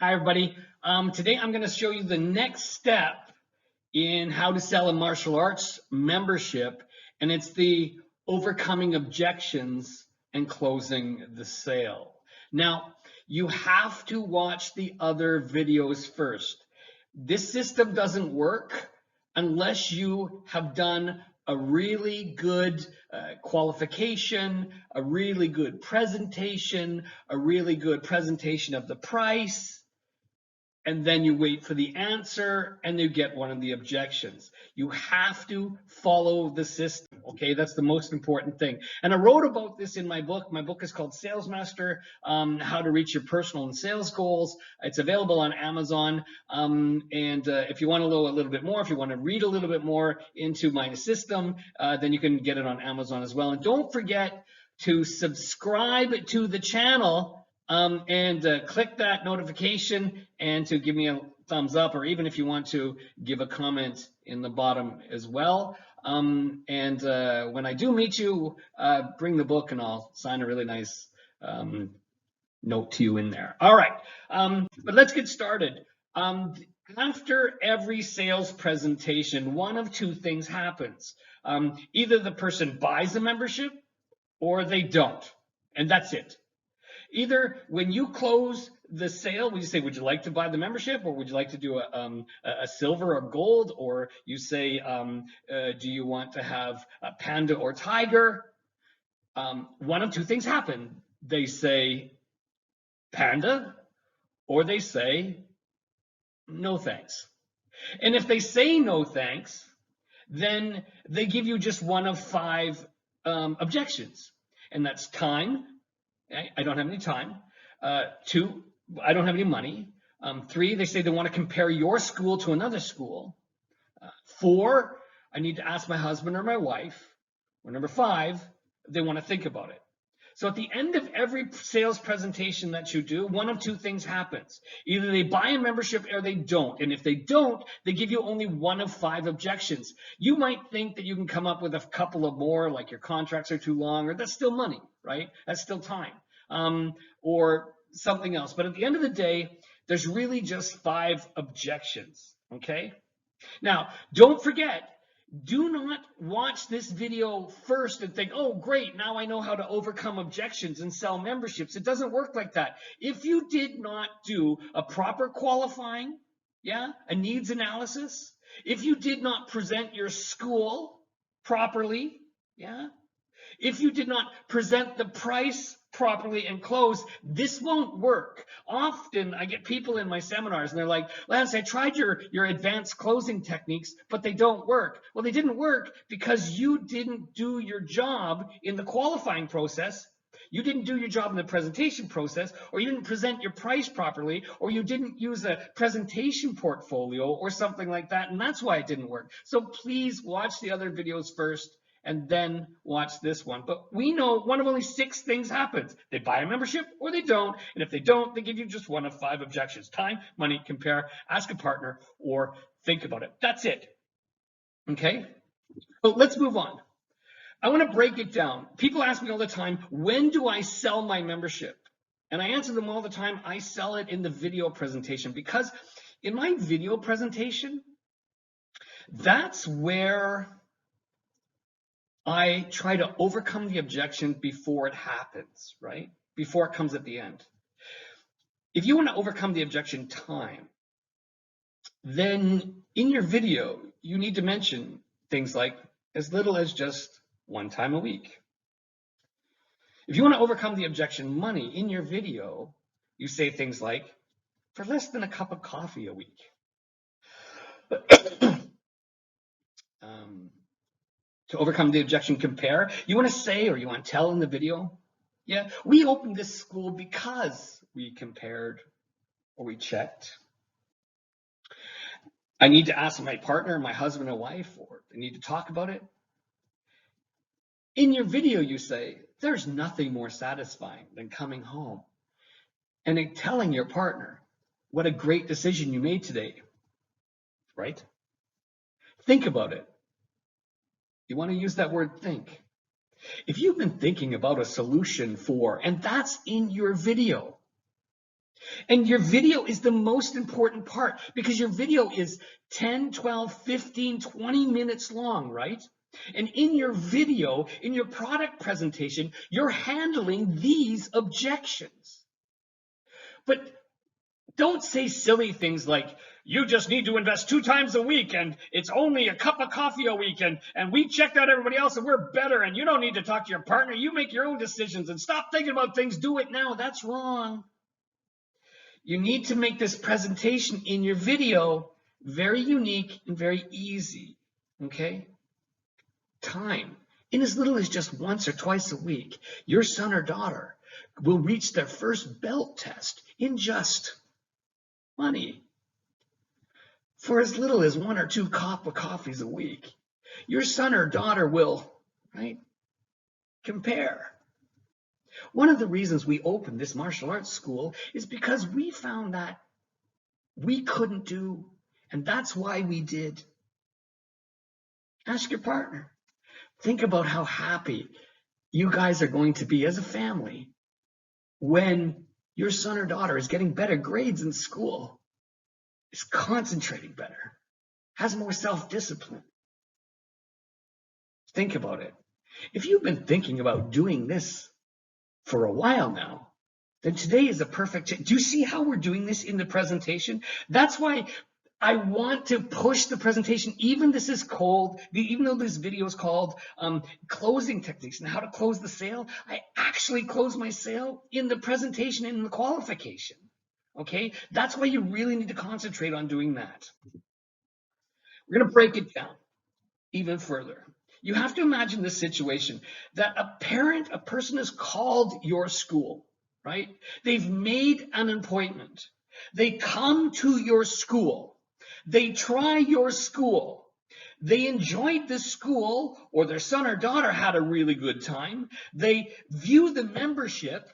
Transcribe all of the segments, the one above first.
Hi, everybody. Today I'm going to show you the next step in how to sell a martial arts membership, and it's the overcoming objections and closing the sale. Now, you have to watch the other videos first. This system doesn't work unless you have done a really good qualification, a really good presentation, a really good presentation of the price, and then you wait for the answer and you get one of the objections. You have to follow the system, okay? That's the most important thing. And I wrote about this in my book. My book is called Sales Master, How to Reach Your Personal and Sales Goals. It's available on Amazon. If you want to know a little bit more, if you want to read a little bit more into my system, then you can get it on Amazon as well. And don't forget to subscribe to the channel click that notification and to give me a thumbs up, or even if you want to give a comment in the bottom as well. When I do meet you, bring the book and I'll sign a really nice note to you in there. All right, but let's get started. After every sales presentation, one of two things happens. Either the person buys a membership or they don't, and that's it. Either when you close the sale, you say, would you like to buy the membership, or would you like to do a silver or gold, or you say, do you want to have a panda or tiger? One of two things happen. They say panda, or they say no thanks. And if they say no thanks, then they give you just one of five objections, and that's time. I don't have any time. 2, I don't have any money. 3, they say they want to compare your school to another school. 4, I need to ask my husband or my wife. Or number 5, they want to think about it. So at the end of every sales presentation that you do, one of two things happens. Either they buy a membership or they don't. And if they don't, they give you only one of 5 objections. You might think that you can come up with a couple of more, like your contracts are too long, or that's still money, right? That's still time, or something else. But at the end of the day, there's really just 5 objections, okay? Now, don't forget, do not watch this video first and think, oh, great, now I know how to overcome objections and sell memberships. It doesn't work like that. If you did not do a proper qualifying, a needs analysis, if you did not present your school properly, if you did not present the price properly and close, this won't work. Often I get people in my seminars and they're like, Lance, I tried your advanced closing techniques, but they don't work. Well, they didn't work because you didn't do your job in the qualifying process. You didn't do your job in the presentation process, or you didn't present your price properly, or you didn't use a presentation portfolio or something like that, and that's why it didn't work. So please watch the other videos first and then watch this one. But we know one of only 6 things happens. They buy a membership or they don't. And if they don't, they give you just one of 5 objections. Time, money, compare, ask a partner, or think about it. That's it. Okay? So let's move on. I want to break it down. People ask me all the time, when do I sell my membership? And I answer them all the time, I sell it in the video presentation, because in my video presentation, that's where I try to overcome the objection before it happens, right? Before it comes at the end. If you want to overcome the objection time, then in your video, you need to mention things like as little as just 1 time a week. If you want to overcome the objection money in your video, you say things like, for less than a cup of coffee a week. To overcome the objection compare, you want to say, or you want to tell in the video, we opened this school because we compared or we checked. I need to ask my partner, my husband or wife, or they need to talk about it. In your video, you say, there's nothing more satisfying than coming home and telling your partner what a great decision you made today, right? Think about it. You want to use that word think. If you've been thinking about a solution for, and that's in your video, And your video is the most important part because your video is 10, 12, 15, 20 minutes long, right? And in your video, in your product presentation, you're handling these objections. But don't say silly things like, you just need to invest 2 times a week and it's only a cup of coffee a week and we checked out everybody else and we're better and you don't need to talk to your partner. You make your own decisions and stop thinking about things. Do it now. That's wrong. You need to make this presentation in your video very unique and very easy, okay? Time. In as little as just once or twice a week, your son or daughter will reach their first belt test in just money. For as little as 1 or 2 cup of coffees a week, your son or daughter will, right, compare. One of the reasons we opened this martial arts school is because we found that we couldn't do, and that's why we did. Ask your partner. Think about how happy you guys are going to be as a family when your son or daughter is getting better grades in school, is concentrating better, has more self-discipline. Think about it. If you've been thinking about doing this for a while now, then today is a perfect chance. Do you see how we're doing this in the presentation? That's why I want to push the presentation, even this is called, even though this video is called closing techniques and how to close the sale, I actually close my sale in the presentation and in the qualification. Okay, that's why you really need to concentrate on doing that. We're going to break it down even further. You have to imagine this situation that a person has called your school, right? They've made an appointment. They come to your school. They try your school. They enjoyed the school, or their son or daughter had a really good time. They view the membership,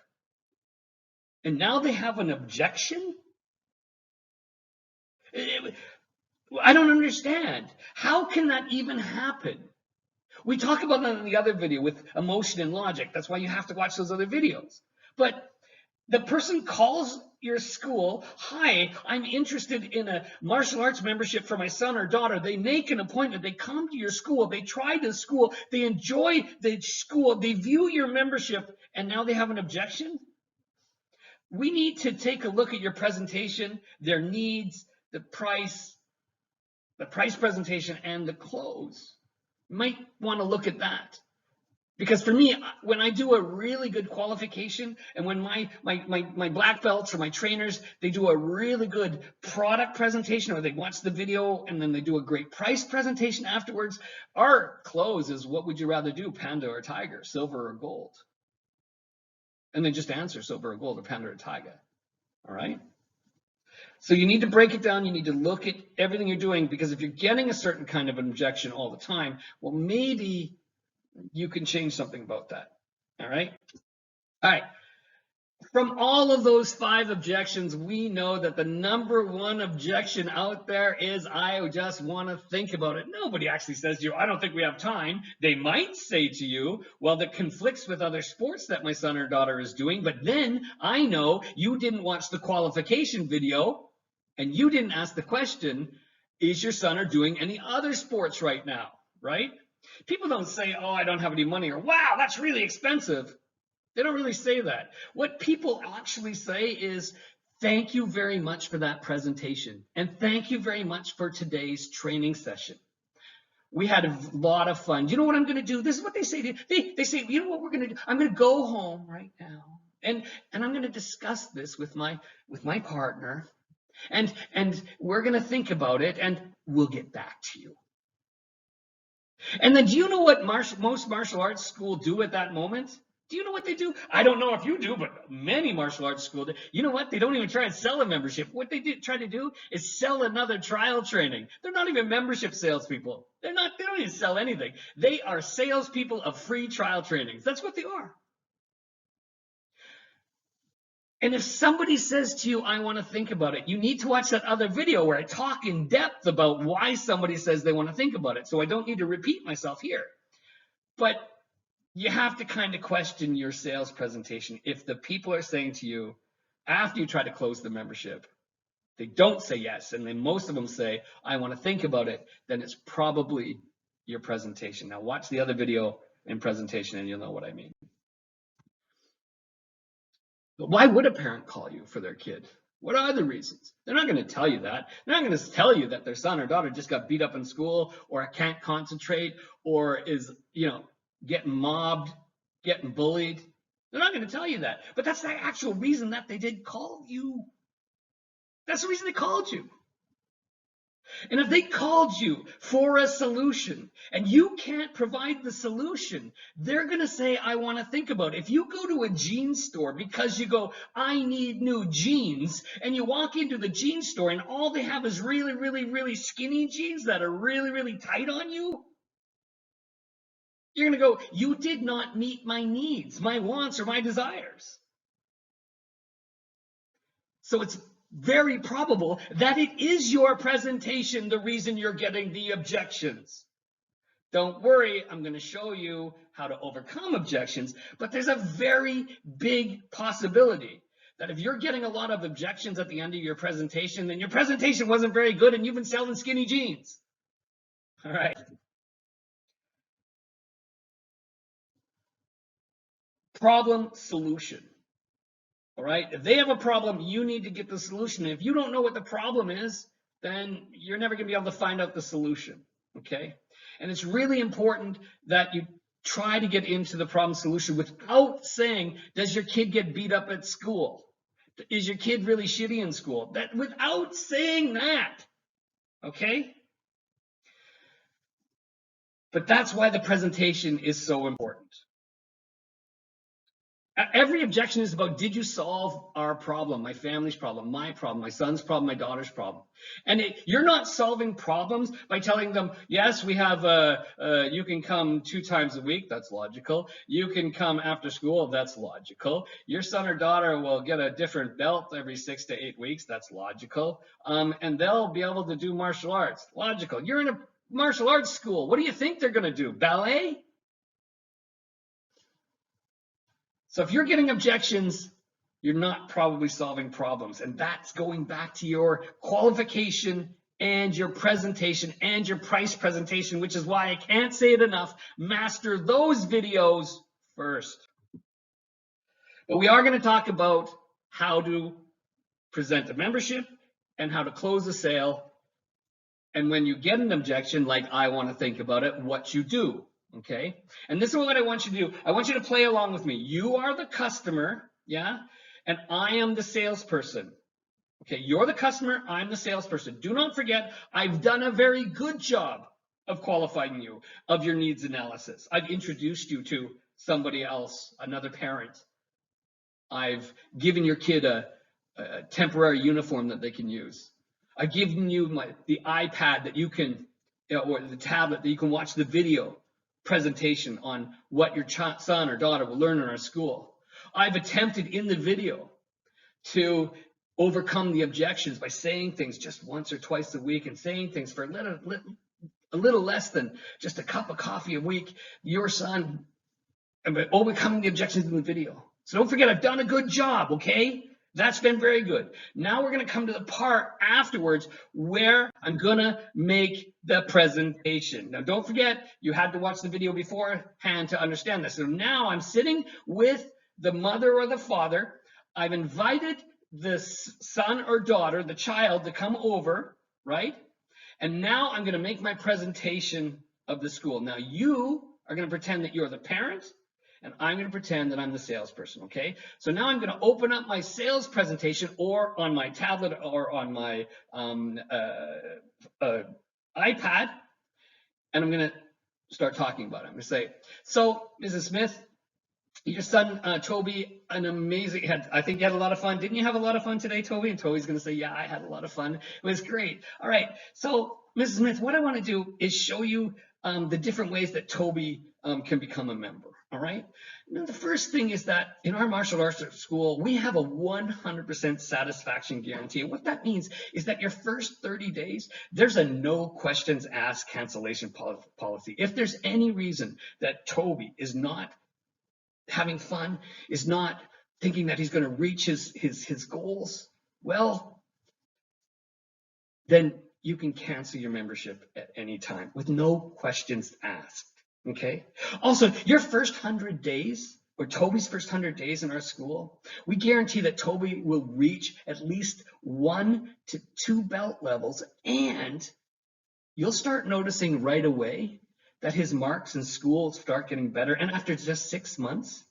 and now they have an objection? I don't understand. How can that even happen? We talk about that in the other video with emotion and logic. That's why you have to watch those other videos. But the person calls your school, hi, I'm interested in a martial arts membership for my son or daughter. They make an appointment. They come to your school. They try the school. They enjoy the school. They view your membership, and now they have an objection? We need to take a look at your presentation, their needs, the price presentation, and the close. You might want to look at that. Because for me, when I do a really good qualification, and when my black belts or my trainers, they do a really good product presentation, or they watch the video and then they do a great price presentation afterwards, our close is, what would you rather do, panda or tiger, silver or gold? And then just answer silver or gold, or panda or tiger. All right? So you need to break it down. You need to look at everything you're doing, because if you're getting a certain kind of an objection all the time, well, maybe you can change something about that. All right? All right. From all of those 5 objections, we know that the #1 objection out there is, I just want to think about it. Nobody actually says to you, I don't think we have time. They might say to you, well, that conflicts with other sports that my son or daughter is doing, but then I know you didn't watch the qualification video and you didn't ask the question, is your son or doing any other sports right now, right? People don't say, oh, I don't have any money, or wow, that's really expensive. They don't really say that. What people actually say is, thank you very much for that presentation, and thank you very much for today's training session. We had a lot of fun. You know what I'm going to do? This is what they say. They say, you know what we're going to do? I'm going to go home right now, and I'm going to discuss this with my partner, and we're going to think about it, and we'll get back to you. And then do you know what most martial arts schools do at that moment? Do you know what they do? I don't know if you do, but many martial arts schools do. You know what? They don't even try and sell a membership. What they try to do is sell another trial training. They're not even membership salespeople. They don't even sell anything. They are salespeople of free trial trainings. That's what they are. And if somebody says to you, I want to think about it, you need to watch that other video where I talk in depth about why somebody says they want to think about it. So I don't need to repeat myself here. But you have to kind of question your sales presentation. If the people are saying to you, after you try to close the membership, they don't say yes, and then most of them say, I want to think about it, then it's probably your presentation. Now watch the other video and presentation and you'll know what I mean. But why would a parent call you for their kid? What are the reasons? They're not going to tell you that. They're not going to tell you that their son or daughter just got beat up in school or can't concentrate or is, getting mobbed, getting bullied. They're not going to tell you that. But that's the actual reason that they did call you. That's the reason they called you. And if they called you for a solution and you can't provide the solution, they're going to say, I want to think about it. If you go to a jeans store because you go, I need new jeans, and you walk into the jeans store and all they have is really, really, really skinny jeans that are really, really tight on you, you're going to go, you did not meet my needs, my wants, or my desires. So it's very probable that it is your presentation the reason you're getting the objections. Don't worry, I'm going to show you how to overcome objections, but there's a very big possibility that if you're getting a lot of objections at the end of your presentation, then your presentation wasn't very good and you've been selling skinny jeans. All right. Problem, solution. All right, if they have a problem, you need to get the solution. And if you don't know what the problem is, then you're never going to be able to find out the solution. Okay, and it's really important that you try to get into the problem solution without saying, does your kid get beat up at school? Is your kid really shitty in school? That without saying that. Okay, but that's why the presentation is so important. Every objection is about, did you solve our problem, my family's problem, my son's problem, my daughter's problem? And you're not solving problems by telling them, yes, we have, you can come 2 times a week, that's logical. You can come after school, that's logical. Your son or daughter will get a different belt every 6 to 8 weeks, that's logical. And they'll be able to do martial arts, logical. You're in a martial arts school, what do you think they're gonna do, ballet? So if you're getting objections, you're not probably solving problems. And that's going back to your qualification and your presentation and your price presentation, which is why I can't say it enough. Master those videos first. But we are going to talk about how to present a membership and how to close a sale. And when you get an objection, like I want to think about it, what you do. Okay, and this is what I want you to do. I want you to play along with me. You are the customer, yeah, and I am the salesperson. Okay, you're the customer, I'm the salesperson. Do not forget, I've done a very good job of qualifying you, of your needs analysis. I've introduced you to somebody else, another parent. I've given your kid a temporary uniform that they can use. I've given you the iPad that you can, or the tablet that you can watch the video presentation on what your son or daughter will learn in our school. I've attempted in the video to overcome the objections by saying things just once or twice a week and saying things for a little less than just a cup of coffee a week. Your son, overcoming the objections in the video. So don't forget, I've done a good job, okay? That's been very good. Now we're going to come to the part afterwards where I'm going to make the presentation. Now, don't forget, you had to watch the video beforehand to understand this. So now I'm sitting with the mother or the father. I've invited the son or daughter, the child, to come over, right? And now I'm going to make my presentation of the school. Now, you are going to pretend that you're the parent, and I'm going to pretend that I'm the salesperson, okay? So now I'm going to open up my sales presentation or on my tablet or on my iPad, and I'm going to start talking about it. I'm going to say, so, Mrs. Smith, your son, Toby, an amazing, I think you had a lot of fun. Didn't you have a lot of fun today, Toby? And Toby's going to say, yeah, I had a lot of fun. It was great. All right, so, Mrs. Smith, what I want to do is show you the different ways that Toby can become a member. All right. Now, the first thing is that in our martial arts school, we have a 100% satisfaction guarantee. And what that means is that your first 30 days, there's a no questions asked cancellation policy. If there's any reason that Toby is not having fun, is not thinking that he's going to reach his goals, well, then you can cancel your membership at any time with no questions asked. Okay. Also, your first 100 days, or Toby's first 100 days in our school, we guarantee that Toby will reach at least 1 to 2 belt levels, and you'll start noticing right away that his marks in school start getting better. And after just 6 months,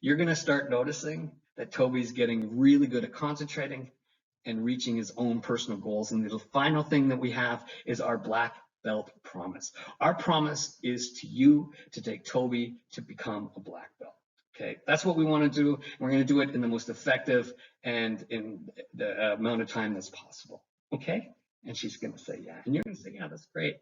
you're going to start noticing that Toby's getting really good at concentrating and reaching his own personal goals. And the final thing that we have is our black belt promise. Our promise is to you to take Toby to become a black belt. Okay, that's what we want to do. We're going to do it in the most effective and in the amount of time that's possible. Okay, and she's going to say yeah, and you're going to say yeah, that's great.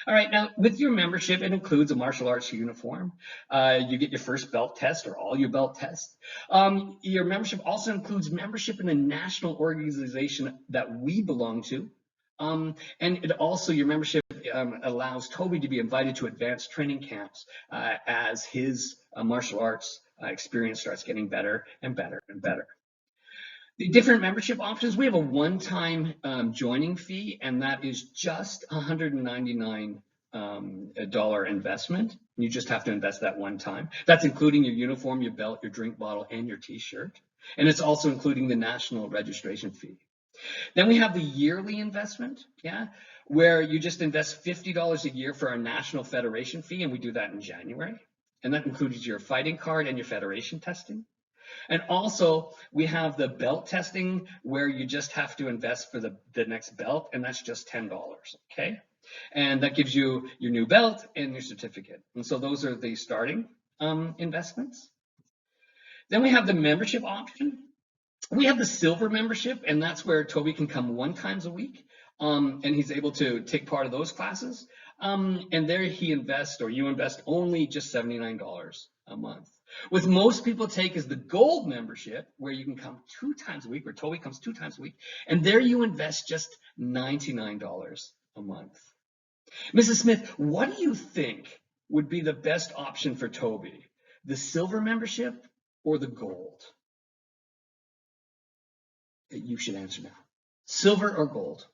All right, now with your membership, it includes a martial arts uniform. You get your first belt test or all your belt tests. Your membership also includes membership in a national organization that we belong to. And it also, your membership allows Toby to be invited to advanced training camps as his martial arts experience starts getting better and better and better. The different membership options, we have a one-time joining fee, and that is just $199 investment. You just have to invest that one time. That's including your uniform, your belt, your drink bottle, and your t-shirt. And it's also including the national registration fee. Then we have the yearly investment, where you just invest $50 a year for our national federation fee, and we do that in January. And that includes your fighting card and your federation testing. And also, we have the belt testing where you just have to invest for the next belt, and that's just $10, okay? And that gives you your new belt and your certificate. And so those are the starting investments. Then we have the membership option. We have the silver membership, and that's where Toby can come 1 time a week, and he's able to take part of those classes. And there he invests, or you invest only just $79 a month. What most people take is the gold membership, where you can come 2 times a week, where Toby comes 2 times a week, and there you invest just $99 a month. Mrs. Smith, what do you think would be the best option for Toby? The silver membership or the gold? You should answer now. Silver or gold?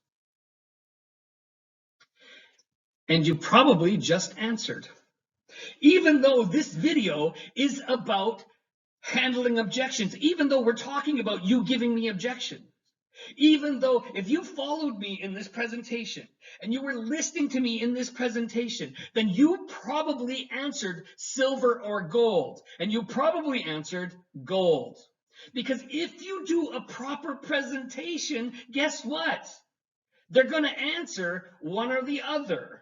And you probably just answered. Even though this video is about handling objections, even though we're talking about you giving me objections, even though if you followed me in this presentation and you were listening to me in this presentation, then you probably answered silver or gold, and you probably answered gold. Because if you do a proper presentation, guess what? They're going to answer one or the other.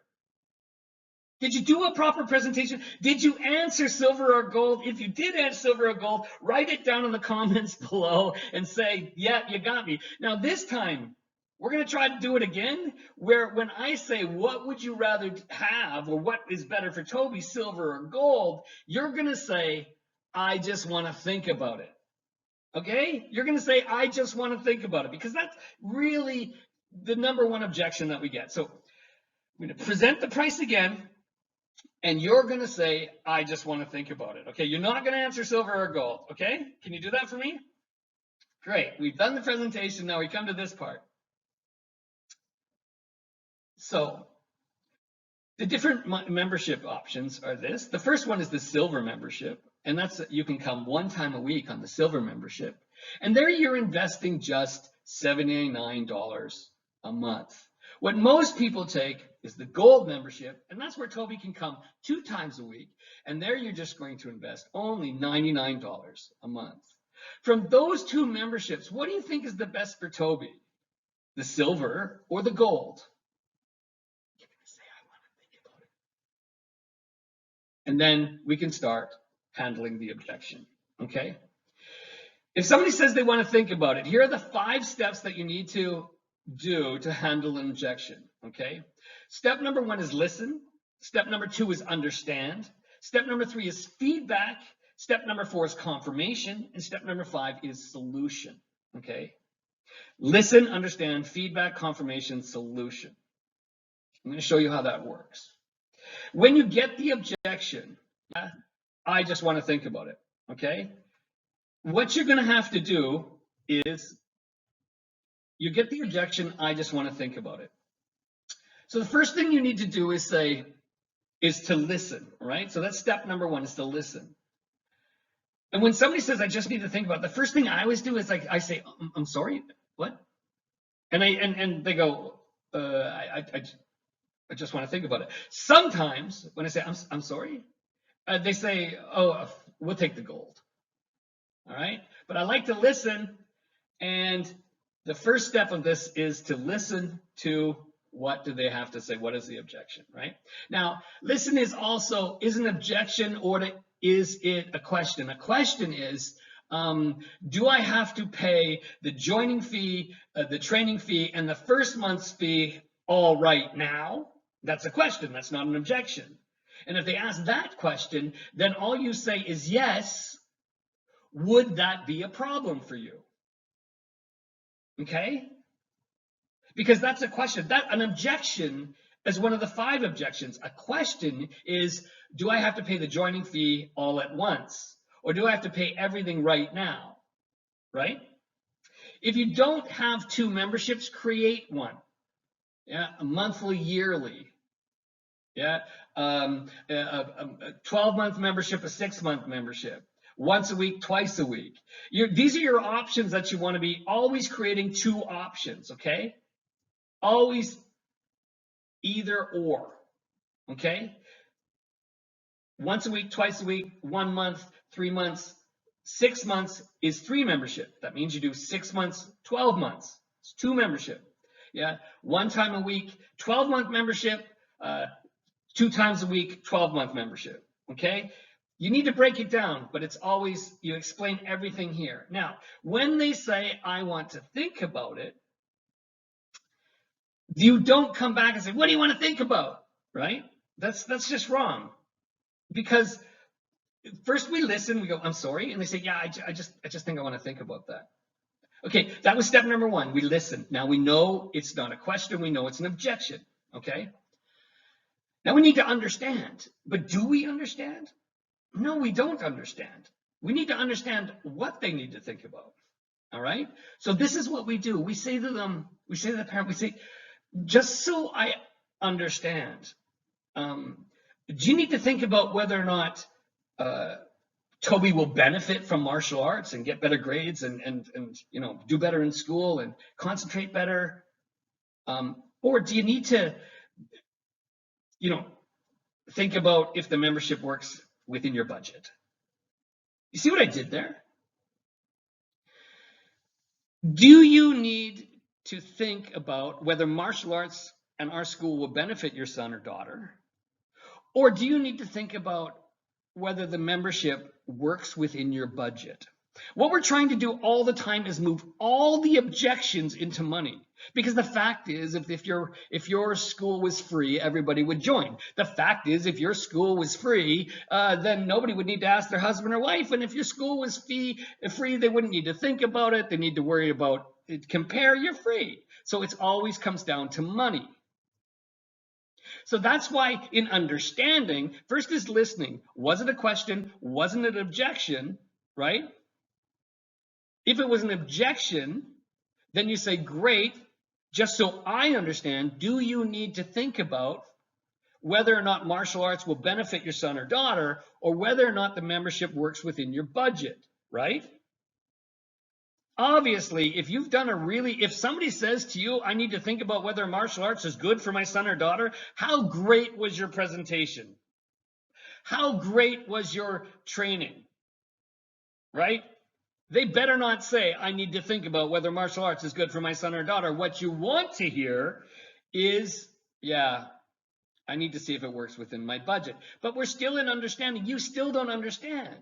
Did you do a proper presentation? Did you answer silver or gold? If you did answer silver or gold, write it down in the comments below and say, yeah, you got me. Now this time, we're going to try to do it again, where when I say, what would you rather have, or what is better for Toby, silver or gold, you're going to say, I just want to think about it. Okay? You're going to say, I just want to think about it, because that's really the #1 objection that we get. So I'm going to present the price again. And you're going to say, I just want to think about it. Okay, you're not going to answer silver or gold. Okay, can you do that for me? Great, we've done the presentation. Now we come to this part. So the different membership options are this. The first one is the silver membership. And that's, you can come 1 time a week on the silver membership. And there you're investing just $79 a month. What most people take is the gold membership, and that's where Toby can come 2 times a week. And there you're just going to invest only $99 a month. From those 2 memberships, what do you think is the best for Toby? The silver or the gold? You're going to say, I want to think about it. And then we can start handling the objection, okay? If somebody says they want to think about it, here are the 5 steps that you need to do to handle an objection, okay? Step #1 is listen. Step #2 is understand. Step #3 is feedback. Step #4 is confirmation. And step #5 is solution, okay? Listen, understand, feedback, confirmation, solution. I'm going to show you how that works. When you get the objection, I just want to think about it, okay? what you're going to have to do is you get the objection, I just want to think about it. So the first thing you need to do is to listen, right? So that's step number one, is to listen. And when somebody says, I just need to think about it, the first thing I always do is I say, I'm sorry, what? And they go, I just want to think about it. Sometimes when I say, I'm sorry, they say, oh, we'll take the gold. All right. But I like to listen. And the first step of this is to listen to what do they have to say? What is the objection, right? Now, listen is an objection, or is it a question? A question is, do I have to pay the joining fee, the training fee, and the first month's fee all right now? That's a question. That's not an objection. And if they ask that question, then all you say is yes. Would that be a problem for you? Okay? Because that's a question. An objection is one of the 5 objections. A question is, do I have to pay the joining fee all at once? Or do I have to pay everything right now? Right? If you don't have 2 memberships, create one. Yeah, a monthly, yearly. Yeah, a 12-month membership, a 6-month membership. Once a week, twice a week. These are your options that you want to be always creating 2 options, okay? Always either or, okay? Once a week, twice a week, 1 month, 3 months, 6 months is 3 membership. That means you do 6 months, 12 months. It's 2 membership. Yeah, 1 time a week, 12-month membership, 2 times a week, 12-month membership, okay? You need to break it down, but it's always, you explain everything here. Now, when they say, I want to think about it, you don't come back and say, what do you want to think about, right? That's just wrong. Because first we listen, we go, I'm sorry, and they say, yeah, I just think I want to think about that. Okay, that was step number 1. We listen. Now we know it's not a question, we know it's an objection, okay? Now we need to understand, but do we understand? No, we don't understand. We need to understand what they need to think about, all right? So this is what we do. We say to them, we say to the parent, we say, just so I understand, do you need to think about whether or not Toby will benefit from martial arts and get better grades and you know, do better in school and concentrate better? Or do you need to, you know, think about if the membership works within your budget? You see what I did there? Do you need to think about whether martial arts and our school will benefit your son or daughter? Or do you need to think about whether the membership works within your budget? What we're trying to do all the time is move all the objections into money. Because the fact is, if your school was free, everybody would join. The fact is, if your school was free, then nobody would need to ask their husband or wife. And if your school was free, they wouldn't need to think about it. They need to worry about it. Compare, you're free. So it always comes down to money. So that's why in understanding, first is listening. Was it a question? Wasn't it an objection? Right? If it was an objection, then you say, great, just so I understand, do you need to think about whether or not martial arts will benefit your son or daughter, or whether or not the membership works within your budget, right? Obviously, if you've done if somebody says to you, I need to think about whether martial arts is good for my son or daughter, how great was your presentation? How great was your training, right? They better not say, I need to think about whether martial arts is good for my son or daughter. What you want to hear is, yeah, I need to see if it works within my budget. But we're still in understanding. You still don't understand.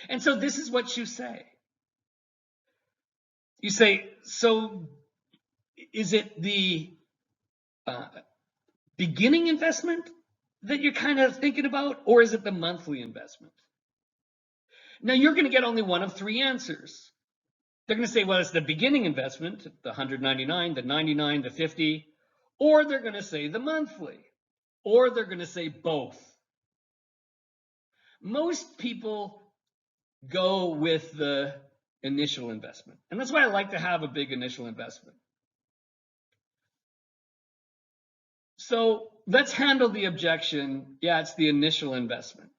And so this is what you say. You say, so is it the beginning investment that you're kind of thinking about, or is it the monthly investment? Now, you're going to get only one of 3 answers. They're going to say, well, it's the beginning investment, the $199, the $99, the $50, or they're going to say the monthly, or they're going to say both. Most people go with the initial investment. And that's why I like to have a big initial investment. So let's handle the objection. Yeah, it's the initial investment.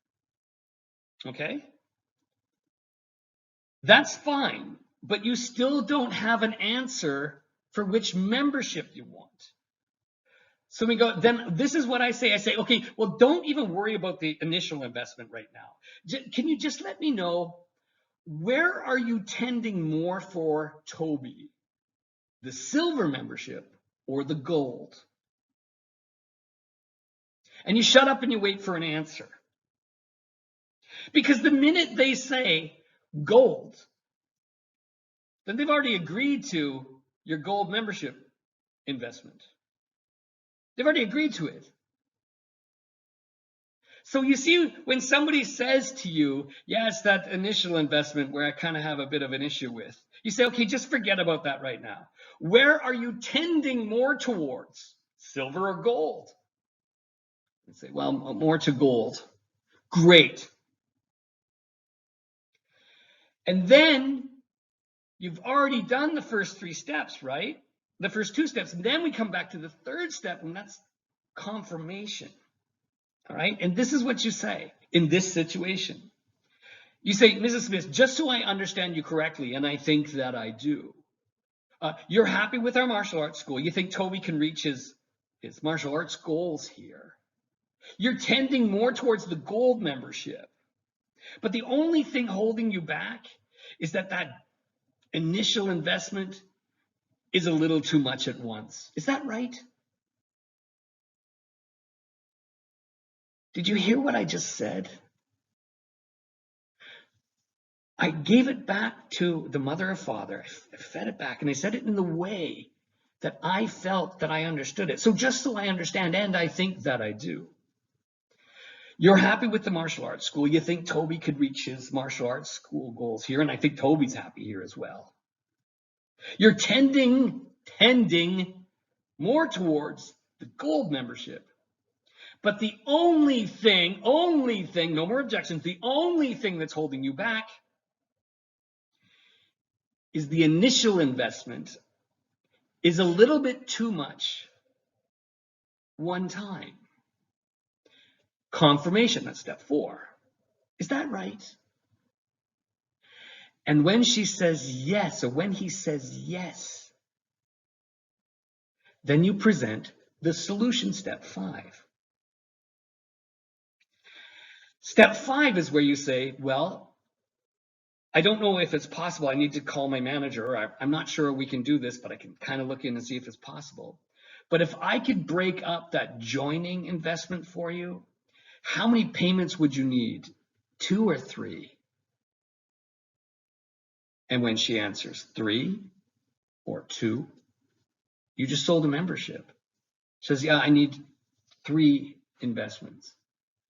Okay? That's fine, but you still don't have an answer for which membership you want. So we go, then this is what I say. I say, okay, well, don't even worry about the initial investment right now. Can you just let me know, where are you tending more for Toby? The silver membership or the gold? And you shut up and you wait for an answer. Because the minute they say gold, then they've already agreed to your gold membership investment. They've already agreed to it. So you see, when somebody says to you, yeah, it's that initial investment where I kind of have a bit of an issue with, you say, okay, just forget about that right now. Where are you tending more towards, silver or gold? You say, well, more to gold. Great. And then you've already done the first 3 steps, right? The first 2 steps. And then we come back to the 3rd step, and that's confirmation. All right? And this is what you say in this situation. You say, Mrs. Smith, just so I understand you correctly, and I think that I do, you're happy with our martial arts school. You think Toby can reach his martial arts goals here. You're tending more towards the gold membership. But the only thing holding you back is that initial investment is a little too much at once. Is that right? Did you hear what I just said? I gave it back to the mother or father. I fed it back, and I said it in the way that I felt that I understood it. So just so I understand, and I think that I do. You're happy with the martial arts school. You think Toby could reach his martial arts school goals here, and I think Toby's happy here as well. You're tending more towards the gold membership. But the only thing, no more objections, the only thing that's holding you back is the initial investment is a little bit too much one time. Confirmation, that's step 4. Is that right? And when she says yes, or when he says yes, then you present the solution, step 5. Step 5 is where you say, well, I don't know if it's possible. I need to call my manager. I'm not sure we can do this, but I can kind of look in and see if it's possible. But if I could break up that joining investment for you, how many payments would you need? 2 or 3? And when she answers 3 or 2, you just sold a membership. She says, yeah, I need 3 investments.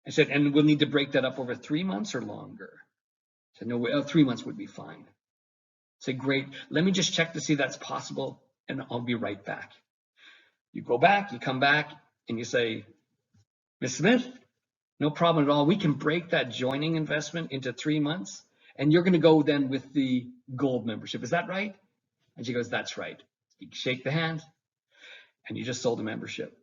I said, and we'll need to break that up over 3 months or longer. I said, no, 3 months would be fine. I said, great, let me just check to see that's possible, and I'll be right back. You go back, you come back, and you say, Ms. Smith, no problem at all. We can break that joining investment into 3 months, and you're going to go then with the gold membership. Is that right? And she goes, that's right. You shake the hand, and you just sold a membership.